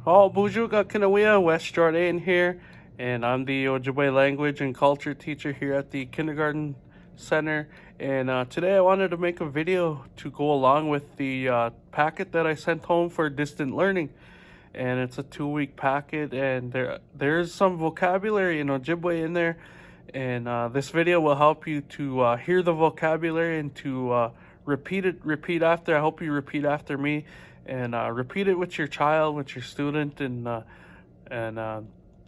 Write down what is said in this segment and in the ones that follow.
Oh, Bujuga Kinawea, West Jordan here, and I'm the Ojibwe language and culture teacher here at the kindergarten center. And today I wanted to make a video to go along with the packet that I sent home for distant learning. And it's a 2-week packet, and there's some vocabulary in Ojibwe in there. And this video will help you to hear the vocabulary and to repeat after. I hope you repeat after me, and repeat it with your child, with your student, and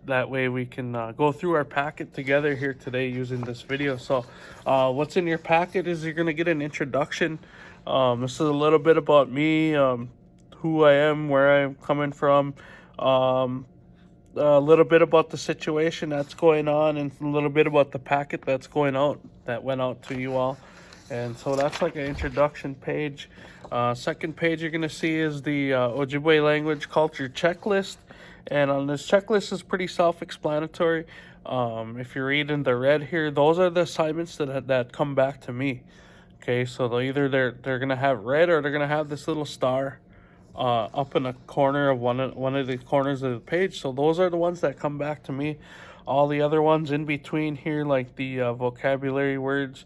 that way we can go through our packet together here today using this video. So what's in your packet is you're going to get an introduction. This is a little bit about me, who I am, where I'm coming from, a little bit about the situation that's going on, and a little bit about the packet that went out to you all. And so that's like an introduction page. Second page you're going to see is the Ojibwe language culture checklist. And on this checklist is pretty self-explanatory. If you're reading the red here, those are the assignments that come back to me. Okay, so they're going to have red, or they're going to have this little star up in a corner of one of the corners of the page. So those are the ones that come back to me. All the other ones in between here, like the vocabulary words,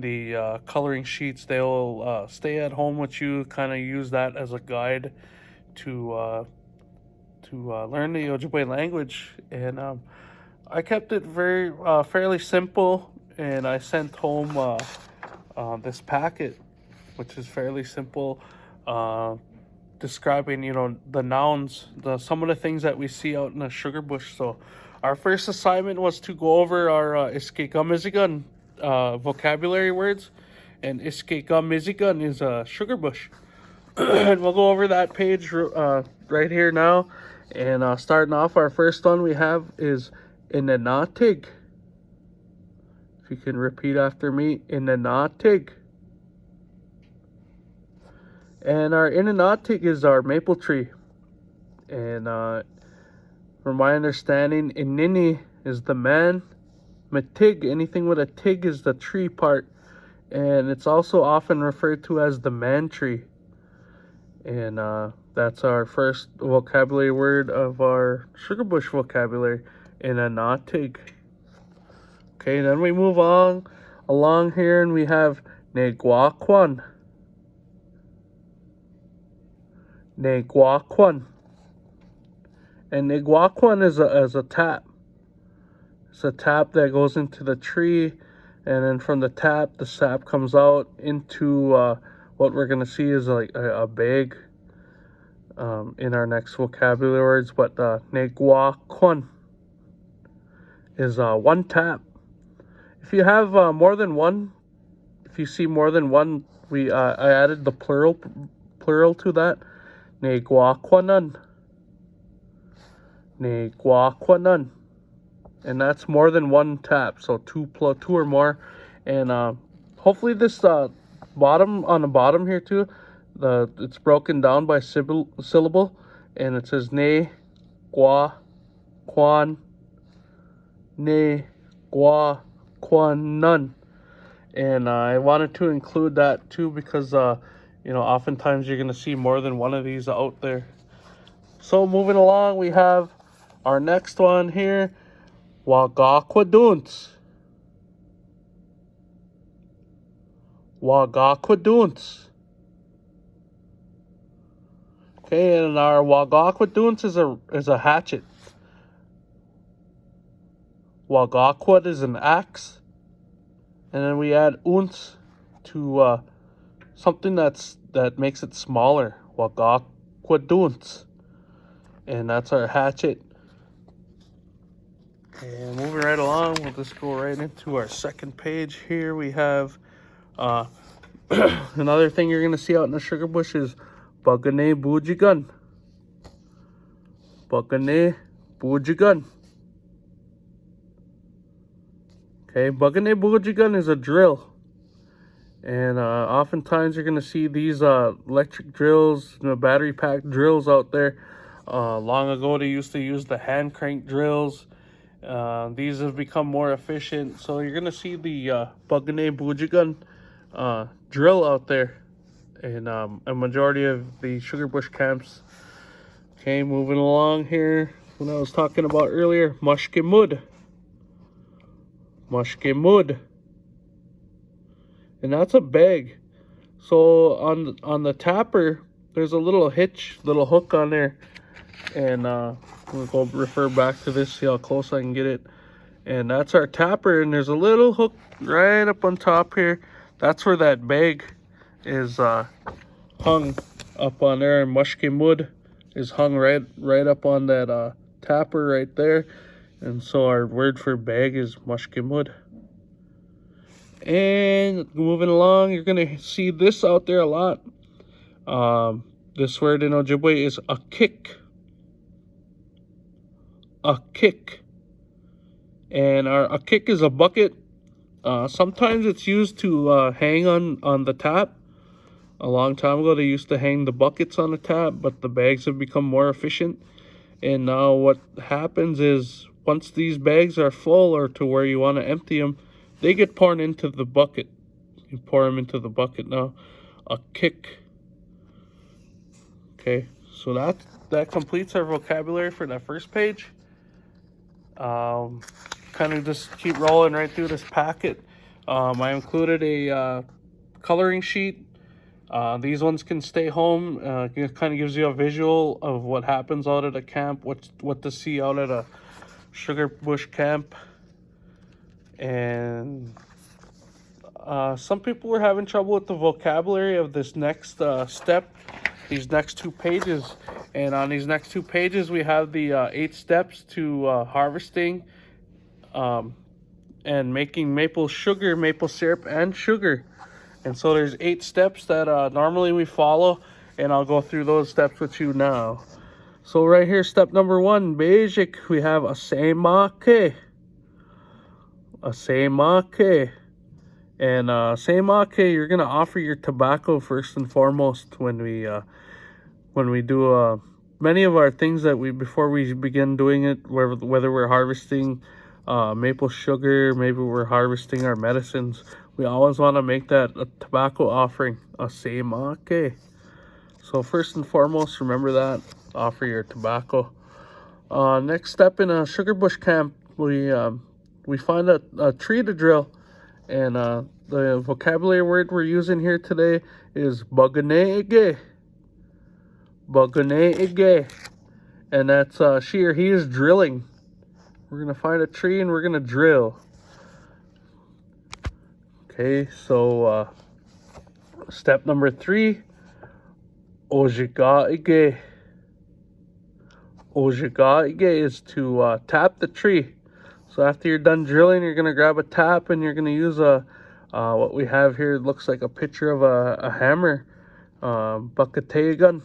the coloring sheets, they'll stay at home with you. Kind of use that as a guide to learn the Ojibwe language. And I kept it very fairly simple, and I sent home this packet, which is fairly simple, describing, the nouns, some of the things that we see out in the sugar bush. So our first assignment was to go over our Iskigamizigan vocabulary words, and Iskigamizigan is a sugar bush. And we'll go over that page right here now. And starting off, our first one we have is Inanatig. If you can repeat after me, Inanatig. And our Inanatig is our maple tree. And from my understanding, Inini is the man. Matig, anything with a tig, is the tree part. And it's also often referred to as the man tree. And that's our first vocabulary word of our sugar bush vocabulary, Inanatig. Okay, then we move on along here, and we have Negwakwan. Negwakwan. And Negwakwan is a tap. It's a tap that goes into the tree, and then from the tap, the sap comes out into what we're going to see is like a bag in our next vocabulary words. But Negwakwan is one tap. If you have more than one, if you see more than one, I added the plural to that. Negwakwanan. Negwakwanan. And that's more than one tap, so two or more. And hopefully this bottom, on the bottom here too, it's broken down by syllable, and it says ne, gwa, kwan, ne, gwa, kwan, nun. And I wanted to include that too because oftentimes you're going to see more than one of these out there. So moving along, we have our next one here, Wagakwaduns. Wagakwaduns. Okay, and our Wagakwaduns is a hatchet. Wagakwad is an axe. And then we add unts to something that makes it smaller. Wagakwaduns. And that's our hatchet. And moving right along, we'll just go right into our second page here. We have another thing you're going to see out in the sugar bush is Bagane Bujigan. Bagane Bujigan. Okay, Bagane Bujigan is a drill. And oftentimes you're going to see these electric drills, battery pack drills out there. Long ago, they used to use the hand crank drills. These have become more efficient. So you're going to see the Bagane Bujigan drill out there in a majority of the sugar bush camps. Okay, moving along here. When I was talking about earlier, mushkimud. Mushkimud. And that's a bag. So on the tapper, there's a little hitch, little hook on there. And we'll go refer back to this, see how close I can get it. And that's our tapper, and there's a little hook right up on top here. That's where that bag is hung up on there, and mushkimud is hung right up on that tapper right there. And so our word for bag is mushkimud. And moving along, you're gonna see this out there a lot. This word in Ojibwe is a kick. A kick. And a kick is a bucket. Sometimes it's used to hang on the tap. A long time ago, they used to hang the buckets on the tap, but the bags have become more efficient. And now what happens is, once these bags are full or to where you want to empty them, they get poured into the bucket. You pour them into the bucket now. A kick. Okay, so that completes our vocabulary for that first page. Kind of just keep rolling right through this packet. I included a coloring sheet. These ones can stay home. It kind of gives you a visual of what happens out at a camp, what to see out at a sugar bush camp. And some people were having trouble with the vocabulary of this next step, these next 2 pages. And on these next 2 pages, we have the 8 steps to harvesting and making maple sugar, maple syrup, and sugar. And so there's 8 steps that normally we follow, and I'll go through those steps with you now. So right here, step number 1, basic, we have a seimake. A seimake. And seimake, you're gonna offer your tobacco first and foremost when we do many of our things that before we begin doing it, whether we're harvesting maple sugar, maybe we're harvesting our medicines, we always want to make that a tobacco offering, a seimake. So first and foremost, remember that, offer your tobacco. Next step in a sugar bush camp, we find a tree to drill, and the vocabulary word we're using here today is baganeige. Baganeige. And that's she or he is drilling. We're gonna find a tree and we're gonna drill. Okay, so step number 3, Ojibwe. Ojibwe is to tap the tree. So after you're done drilling, you're gonna grab a tap and you're gonna use what we have here. It looks like a picture of a hammer, buckatayagun,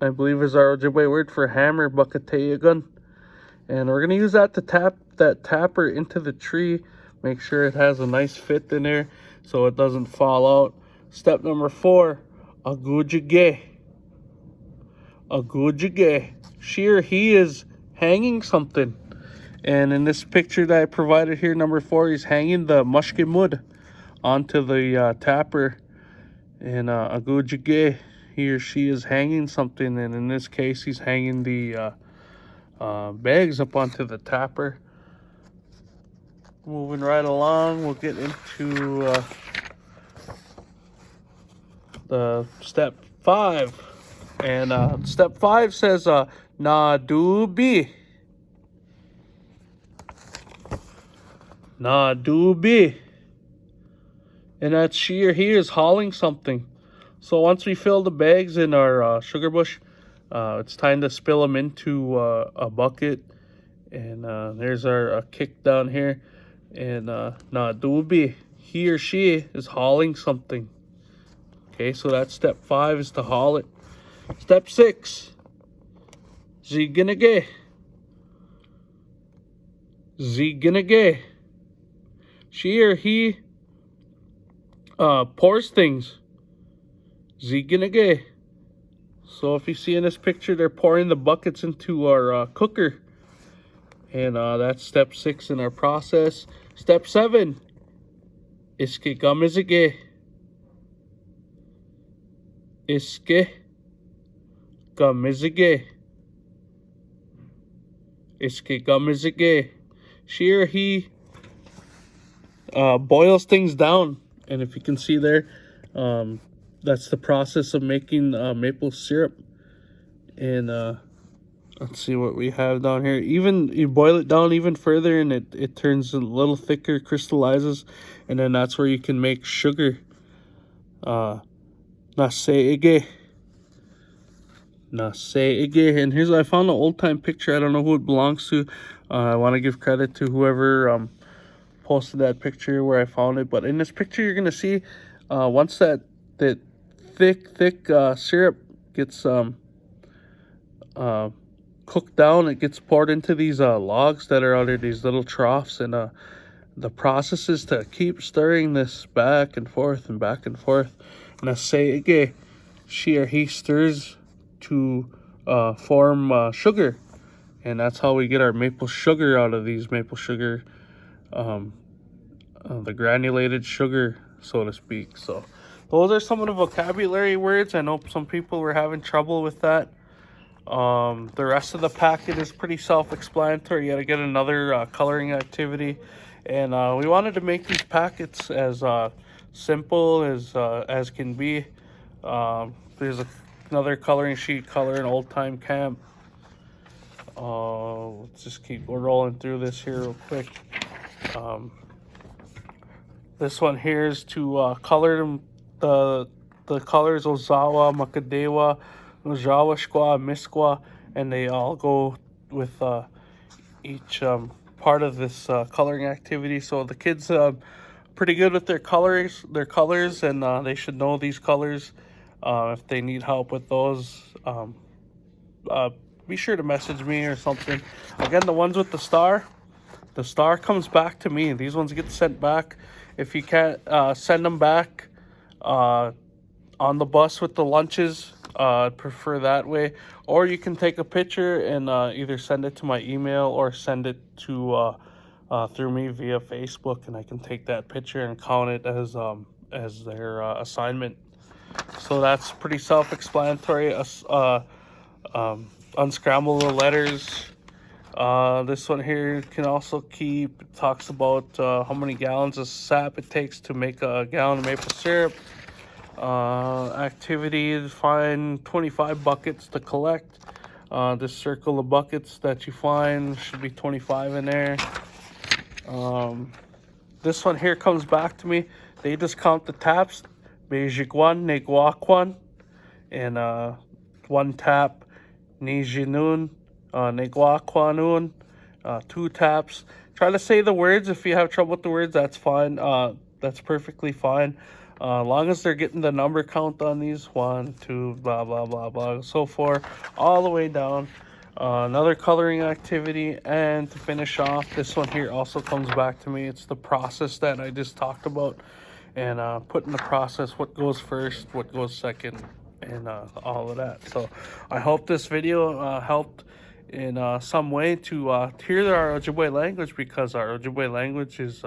I believe is our Ojibwe word for hammer, buckatayagun. And we're gonna use that to tap that tapper into the tree. Make sure it has a nice fit in there so it doesn't fall out. Step number 4, agujige. Agujige. She or he is hanging something. And in this picture that I provided here, number 4, he's hanging the mushkimud onto the tapper. And agujige, he or she is hanging something. And in this case, he's hanging the bags up onto the tapper. Moving right along, we'll get into the step 5. And step 5 says nadubi. Nadubi. And that's she or he is hauling something. So once we fill the bags in our sugar bush, it's time to spill them into a bucket. And there's our kick down here. And nadubi, he or she is hauling something. Okay, so that's step 5 is to haul it. Step 6, ziginage. Ziginage. She or he pours things. Ziginage. So if you see in this picture, they're pouring the buckets into our cooker. And that's step 6 in our process. Step 7, Iskigamizigan. Iskigamizigan. She or he boils things down, and if you can see there, that's the process of making maple syrup. And let's see what we have down here. Even you boil it down even further, and it turns a little thicker, crystallizes, and then that's where you can make sugar. Naseige. And here's, I found an old time picture. I don't know who it belongs to. I want to give credit to whoever posted that picture where I found it. But in this picture, you're gonna see once that thick syrup gets cooked down, it gets poured into these logs that are under these little troughs, and the process is to keep stirring this back and forth and back and forth. Naseige, she or he stirs to form sugar, and that's how we get our maple sugar out of these maple sugar, the granulated sugar, so to speak. So those are some of the vocabulary words. I know some people were having trouble with that. The rest of the packet is pretty self-explanatory. You gotta get another coloring activity, and we wanted to make these packets as simple as can be. There's another coloring sheet, color an old time camp. Let's just keep rolling through this here real quick. This one here is to color them, the colors Ozawa, Makadewa, Ojawa, Shkwa, Miskwa, and they all go with each part of this coloring activity. So the kids pretty good with their colors, and they should know these colors. If they need help with those, be sure to message me or something. Again, the ones with the star comes back to me. These ones get sent back. If you can't send them back on the bus with the lunches, I'd prefer that way. Or you can take a picture and either send it to my email or send it to through me via Facebook, and I can take that picture and count it as their assignment. So that's pretty self-explanatory. Unscramble the letters. This one here can also keep. It talks about how many gallons of sap it takes to make a gallon of maple syrup. Activity, find 25 buckets to collect. This circle of buckets that you find should be 25 in there. This one here comes back to me. They just count the taps. Bejikwan, Negwakwan, and 1 tap, Nijinun, Negwakwanun, 2 taps. Try to say the words. If you have trouble with the words, that's fine. That's perfectly fine. As long as they're getting the number count on these, 1, 2, blah, blah, blah, blah, so forth, all the way down. Another coloring activity, and to finish off, this one here also comes back to me. It's the process that I just talked about, and put in the process what goes first, what goes second, and all of that. So I hope this video helped in some way to hear our Ojibwe language, because our Ojibwe language is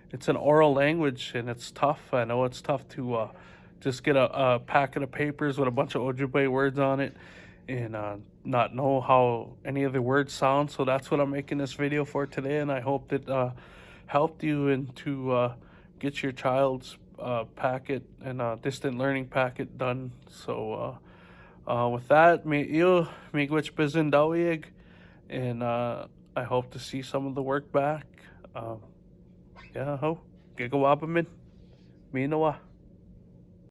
it's an oral language, and it's tough. I know it's tough to just get a packet of papers with a bunch of Ojibwe words on it and not know how any of the words sound. So that's what I'm making this video for today, and I hope that helped you into get your child's packet and distant learning packet done. So with that, miigwech bizin dawig, and I hope to see some of the work back. Yeah, ho, gigawabamin, minawa.